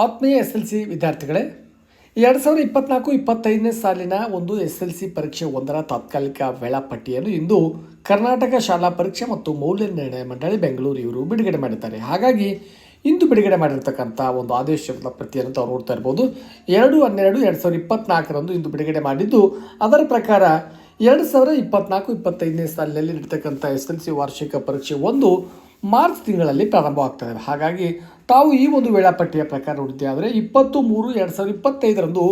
ಆತ್ಮೀಯ SLC ವಿದ್ಯಾರ್ಥಿಗಳೇ, 2024-25ನೇ ಸಾಲಿನ ಒಂದು SLC ಪರೀಕ್ಷೆ 1ರ ತಾತ್ಕಾಲಿಕ ವೇಳಾಪಟ್ಟಿಯನ್ನು ಇಂದು ಕರ್ನಾಟಕ ಶಾಲಾ ಪರೀಕ್ಷೆ ಮತ್ತು ಮೌಲ್ಯ ನಿರ್ಣಯ ಮಂಡಳಿ ಬೆಂಗಳೂರು ಇವರು ಬಿಡುಗಡೆ ಮಾಡಿದ್ದಾರೆ. ಹಾಗಾಗಿ ಇಂದು ಬಿಡುಗಡೆ ಮಾಡಿರ್ತಕ್ಕಂಥ ಒಂದು ಆದೇಶದ ಪ್ರತಿಯನ್ನು ತಾವು ನೋಡ್ತಾ ಇರ್ಬೋದು. 2/12/2024ರಂದು ಇಂದು ಬಿಡುಗಡೆ ಮಾಡಿದ್ದು, ಅದರ ಪ್ರಕಾರ 2024-25ನೇ ಸಾಲಿನಲ್ಲಿ ನಡೀತಕ್ಕಂಥ SLC ವಾರ್ಷಿಕ ಪರೀಕ್ಷೆ 1 ಮಾರ್ಚ್ ತಿಂಗಳಲ್ಲಿ ಪ್ರಾರಂಭವಾಗ್ತದೆ. ಹಾಗಾಗಿ ತಾವು ಈ ಒಂದು ವೇಳಾಪಟ್ಟಿಯ ಪ್ರಕಾರ ನೋಡಿದ್ದೆ ಆದರೆ 20-3-2025ರಂದು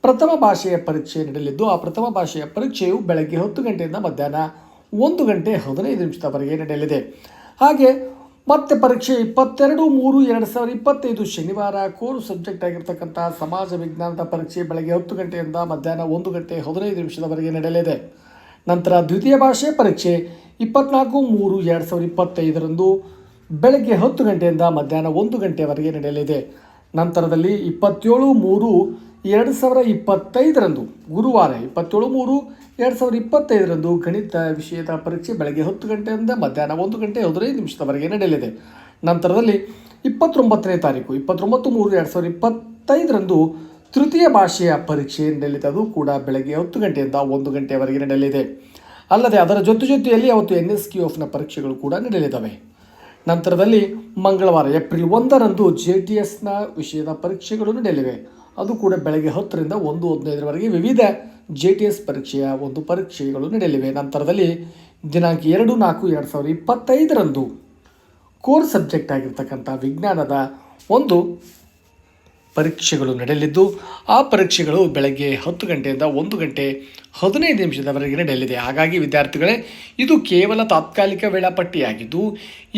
ಪ್ರಥಮ ಭಾಷೆಯ ಪರೀಕ್ಷೆ ನಡೆಯಲಿದ್ದು, ಆ ಪ್ರಥಮ ಭಾಷೆಯ ಪರೀಕ್ಷೆಯು ಬೆಳಗ್ಗೆ 10 ಗಂಟೆಯಿಂದ ಮಧ್ಯಾಹ್ನ 1 ಗಂಟೆ 15 ನಿಮಿಷದವರೆಗೆ ನಡೆಯಲಿದೆ. ಹಾಗೆ ಮತ್ತೆ ಪರೀಕ್ಷೆ 22-3-2025 ಶನಿವಾರ ಕೋರ್ ಸಬ್ಜೆಕ್ಟ್ ಆಗಿರ್ತಕ್ಕಂಥ ಸಮಾಜ ವಿಜ್ಞಾನದ ಪರೀಕ್ಷೆ ಬೆಳಗ್ಗೆ 10 ಗಂಟೆಯಿಂದ ಮಧ್ಯಾಹ್ನ 1 ಗಂಟೆ 15 ನಿಮಿಷದವರೆಗೆ ನಡೆಯಲಿದೆ. ನಂತರ ದ್ವಿತೀಯ ಭಾಷೆ ಪರೀಕ್ಷೆ 24-3-2025ರಂದು ಬೆಳಗ್ಗೆ 10 ಗಂಟೆಯಿಂದ ಮಧ್ಯಾಹ್ನ 1 ಗಂಟೆಯವರೆಗೆ ನಡೆಯಲಿದೆ. ನಂತರದಲ್ಲಿ 27-3-2025ರಂದು ಗುರುವಾರ 27-3-2025ರಂದು ಗಣಿತ ವಿಷಯದ ಪರೀಕ್ಷೆ ಬೆಳಗ್ಗೆ 10 ಗಂಟೆಯಿಂದ ಮಧ್ಯಾಹ್ನ 1 ಗಂಟೆ 15 ನಿಮಿಷದವರೆಗೆ ನಡೆಯಲಿದೆ. ನಂತರದಲ್ಲಿ 29ನೇ ತಾರೀಕು 29-3-2025ರಂದು ತೃತೀಯ ಭಾಷೆಯ ಪರೀಕ್ಷೆ ನಡೆಯಲಿದೆ. ಅದು ಕೂಡ ಬೆಳಗ್ಗೆ 10 ಗಂಟೆಯಿಂದ 1 ಗಂಟೆಯವರೆಗೆ ನಡೆಯಲಿದೆ. ಅಲ್ಲದೆ ಅದರ ಜೊತೆಯಲ್ಲಿ ಅವತ್ತು NSQFನ ಪರೀಕ್ಷೆಗಳು ಕೂಡ ನಡೆಯಲಿದ್ದಾವೆ. ನಂತರದಲ್ಲಿ ಮಂಗಳವಾರ ಏಪ್ರಿಲ್ 1ರಂದು JTSನ ವಿಷಯದ ಪರೀಕ್ಷೆಗಳು ನಡೆಯಲಿವೆ. ಅದು ಕೂಡ ಬೆಳಗ್ಗೆ 10ರಿಂದ 1:15ರವರೆಗೆ ವಿವಿಧ JTS ಪರೀಕ್ಷೆಯ ಒಂದು ಪರೀಕ್ಷೆಗಳು ನಡೆಯಲಿವೆ. ನಂತರದಲ್ಲಿ ದಿನಾಂಕ 2-4-2025ರಂದು ಕೋರ್ ಸಬ್ಜೆಕ್ಟ್ ಆಗಿರ್ತಕ್ಕಂಥ ವಿಜ್ಞಾನದ ಒಂದು ಪರೀಕ್ಷೆಗಳು ನಡೆಯಲಿದ್ದು, ಆ ಪರೀಕ್ಷೆಗಳು ಬೆಳಗ್ಗೆ 10 ಗಂಟೆಯಿಂದ 1 ಗಂಟೆ 15 ನಿಮಿಷದವರೆಗೆ ನಡೆಯಲಿದೆ. ಹಾಗಾಗಿ ವಿದ್ಯಾರ್ಥಿಗಳೇ, ಇದು ಕೇವಲ ತಾತ್ಕಾಲಿಕ ವೇಳಾಪಟ್ಟಿಯಾಗಿದ್ದು,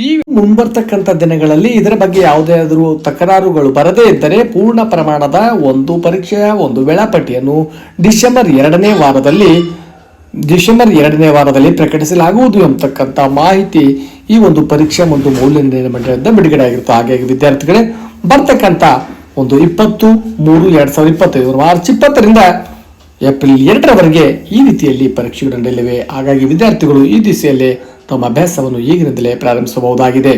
ಈ ಮುಂಬರ್ತಕ್ಕಂಥ ದಿನಗಳಲ್ಲಿ ಇದರ ಬಗ್ಗೆ ಯಾವುದಾದರೂ ತಕರಾರುಗಳು ಬರದೇ ಇದ್ದರೆ ಪೂರ್ಣ ಪ್ರಮಾಣದ ಒಂದು ಪರೀಕ್ಷೆಯ ಒಂದು ವೇಳಾಪಟ್ಟಿಯನ್ನು ಡಿಸೆಂಬರ್ 2ನೇ ವಾರದಲ್ಲಿ ಪ್ರಕಟಿಸಲಾಗುವುದು ಎಂಬತಕ್ಕಂಥ ಮಾಹಿತಿ ಈ ಒಂದು ಪರೀಕ್ಷೆ ಮತ್ತು ಮೌಲ್ಯ ನಿರ್ಣಯ ಮಂಡಳಿಯಿಂದ ಬಿಡುಗಡೆ ಆಗಿರುತ್ತೆ. ಹಾಗಾಗಿ ವಿದ್ಯಾರ್ಥಿಗಳೇ, ಬರ್ತಕ್ಕಂಥ ಒಂದು 20-3-2025 ಮಾರ್ಚ್ 20ರಿಂದ ಏಪ್ರಿಲ್ 2ರವರೆಗೆ ಈ ರೀತಿಯಲ್ಲಿ ಪರೀಕ್ಷೆಗಳು ನಡೆಯಲಿವೆ. ಹಾಗಾಗಿ ವಿದ್ಯಾರ್ಥಿಗಳು ಈ ದಿಸೆಯಲ್ಲಿ ತಮ್ಮ ಅಭ್ಯಾಸವನ್ನು ಈಗಿನಿಂದಲೇ ಪ್ರಾರಂಭಿಸಬಹುದಾಗಿದೆ.